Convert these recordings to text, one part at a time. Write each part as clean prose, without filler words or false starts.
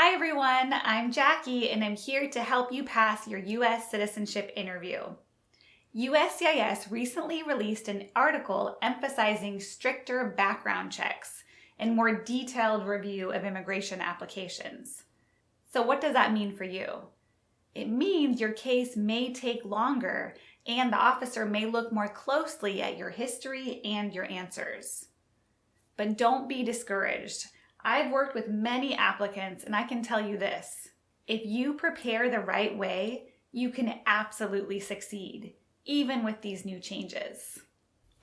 Hi everyone, I'm Jackie and I'm here to help you pass your U.S. citizenship interview. USCIS recently released an article emphasizing stricter background checks and more detailed review of immigration applications. So what does that mean for you? It means your case may take longer and the officer may look more closely at your history and your answers. But don't be discouraged. I've worked with many applicants and I can tell you this. If you prepare the right way, you can absolutely succeed, even with these new changes.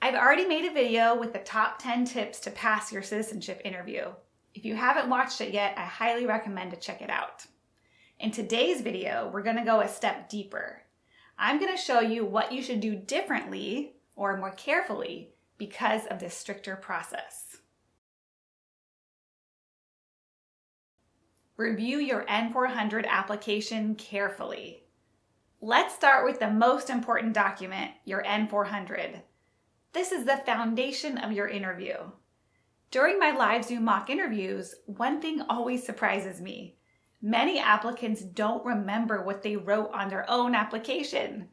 I've already made a video with the top 10 tips to pass your citizenship interview. If you haven't watched it yet, I highly recommend to check it out. In today's video, we're going to go a step deeper. I'm going to show you what you should do differently or more carefully because of this stricter process. Review your N400 application carefully. Let's start with the most important document, your N400. This is the foundation of your interview. During my live Zoom mock interviews, one thing always surprises me. Many applicants don't remember what they wrote on their own application.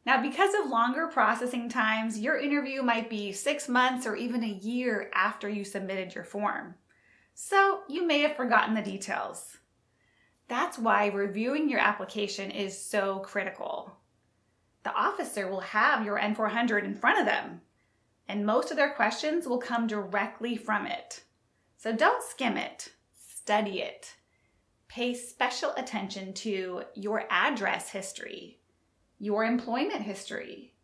Now, because of longer processing times, your interview might be 6 months or even a year after you submitted your form. So you may have forgotten the details. That's why reviewing your application is so critical. The officer will have your N400 in front of them, and most of their questions will come directly from it. So don't skim it, study it. Pay special attention to your address history, your employment history,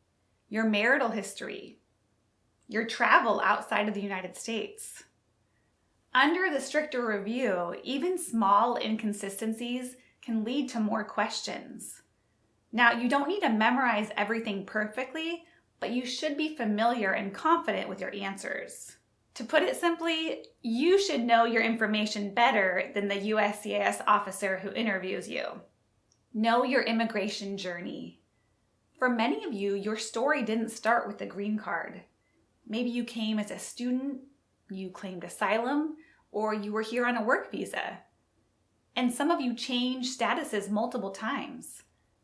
your marital history, your travel outside of the United States. Under the stricter review, even small inconsistencies can lead to more questions. Now, you don't need to memorize everything perfectly, but you should be familiar and confident with your answers. To put it simply, you should know your information better than the USCIS officer who interviews you. Know your immigration journey. For many of you, your story didn't start with the green card. Maybe you came as a student, you claimed asylum, or you were here on a work visa. And some of you changed statuses multiple times.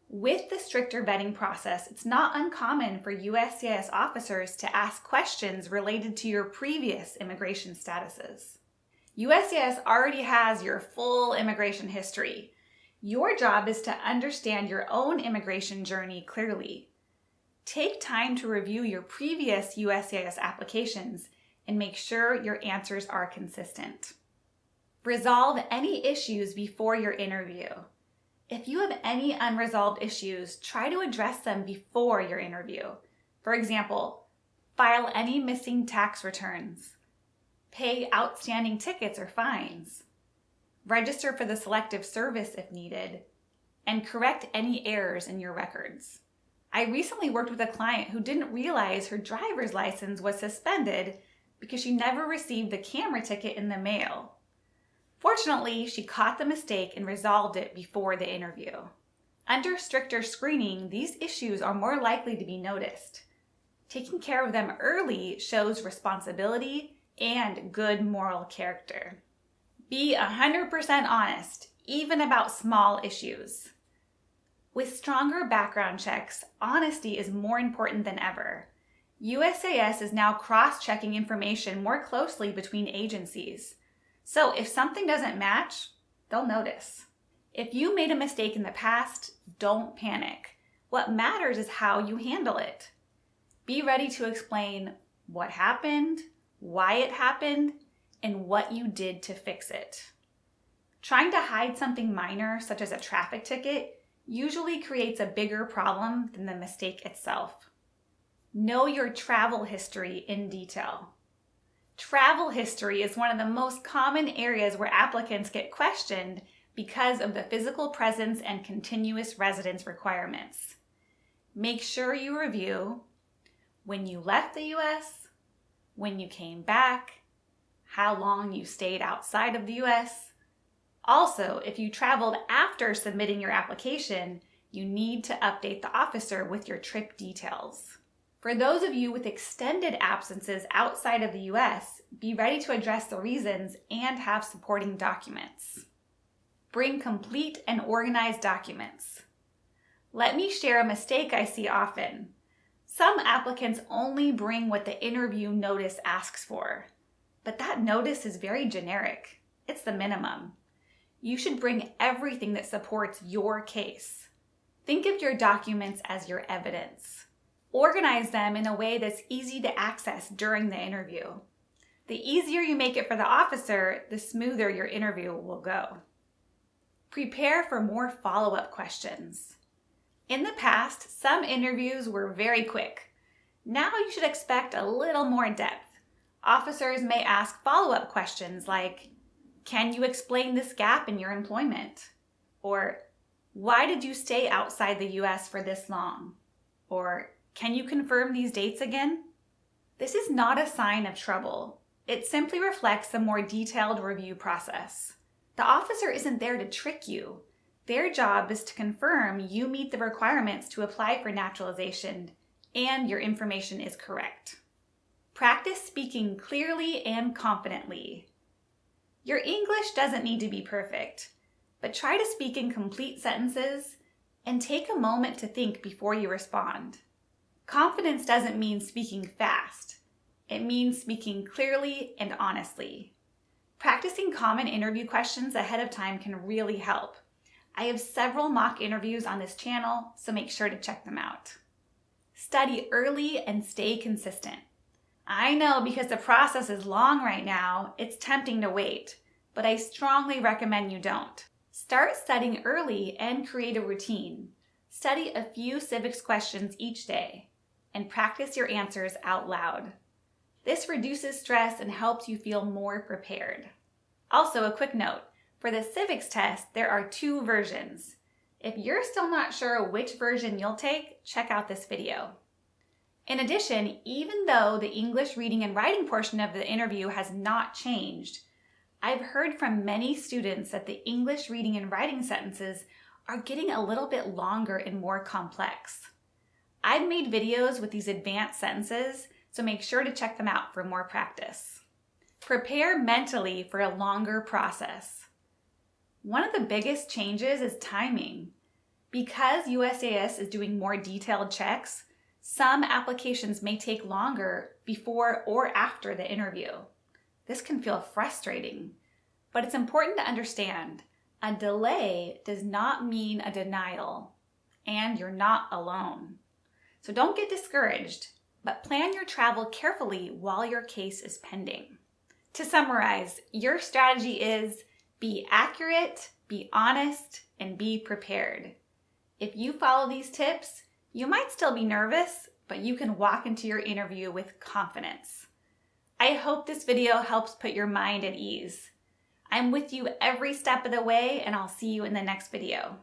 With the stricter vetting process, it's not uncommon for USCIS officers to ask questions related to your previous immigration statuses. USCIS already has your full immigration history. Your job is to understand your own immigration journey clearly. Take time to review your previous USCIS applications and make sure your answers are consistent. Resolve any issues before your interview. If you have any unresolved issues, try to address them before your interview. For example, file any missing tax returns, pay outstanding tickets or fines, register for the Selective Service if needed, and correct any errors in your records. I recently worked with a client who didn't realize her driver's license was suspended because she never received the camera ticket in the mail. Fortunately, she caught the mistake and resolved it before the interview. Under stricter screening, these issues are more likely to be noticed. Taking care of them early shows responsibility and good moral character. Be 100% honest, even about small issues. With stronger background checks, honesty is more important than ever. USCIS is now cross-checking information more closely between agencies. So if something doesn't match, they'll notice. If you made a mistake in the past, don't panic. What matters is how you handle it. Be ready to explain what happened, why it happened, and what you did to fix it. Trying to hide something minor, such as a traffic ticket, usually creates a bigger problem than the mistake itself. Know your travel history in detail. Travel history is one of the most common areas where applicants get questioned because of the physical presence and continuous residence requirements. Make sure you review when you left the U.S., when you came back, how long you stayed outside of the U.S. Also, if you traveled after submitting your application, you need to update the officer with your trip details. For those of you with extended absences outside of the U.S., be ready to address the reasons and have supporting documents. Bring complete and organized documents. Let me share a mistake I see often. Some applicants only bring what the interview notice asks for, but that notice is very generic. It's the minimum. You should bring everything that supports your case. Think of your documents as your evidence. Organize them in a way that's easy to access during the interview. The easier you make it for the officer, the smoother your interview will go. Prepare for more follow-up questions. In the past, some interviews were very quick. Now you should expect a little more depth. Officers may ask follow-up questions like, can you explain this gap in your employment? Or, why did you stay outside the U.S. for this long? Or, can you confirm these dates again? This is not a sign of trouble. It simply reflects a more detailed review process. The officer isn't there to trick you. Their job is to confirm you meet the requirements to apply for naturalization and your information is correct. Practice speaking clearly and confidently. Your English doesn't need to be perfect, but try to speak in complete sentences and take a moment to think before you respond. Confidence doesn't mean speaking fast. It means speaking clearly and honestly. Practicing common interview questions ahead of time can really help. I have several mock interviews on this channel, so make sure to check them out. Study early and stay consistent. I know because the process is long right now, it's tempting to wait, but I strongly recommend you don't. Start studying early and create a routine. Study a few civics questions each day and practice your answers out loud. This reduces stress and helps you feel more prepared. Also, a quick note, for the civics test, there are 2 versions. If you're still not sure which version you'll take, check out this video. In addition, even though the English reading and writing portion of the interview has not changed, I've heard from many students that the English reading and writing sentences are getting a little bit longer and more complex. I've made videos with these advanced sentences, so make sure to check them out for more practice. Prepare mentally for a longer process. One of the biggest changes is timing. Because USCIS is doing more detailed checks, some applications may take longer before or after the interview. This can feel frustrating, but it's important to understand a delay does not mean a denial, and you're not alone. So don't get discouraged, but plan your travel carefully while your case is pending. To summarize, your strategy is be accurate, be honest, and be prepared. If you follow these tips, you might still be nervous, but you can walk into your interview with confidence. I hope this video helps put your mind at ease. I'm with you every step of the way, and I'll see you in the next video.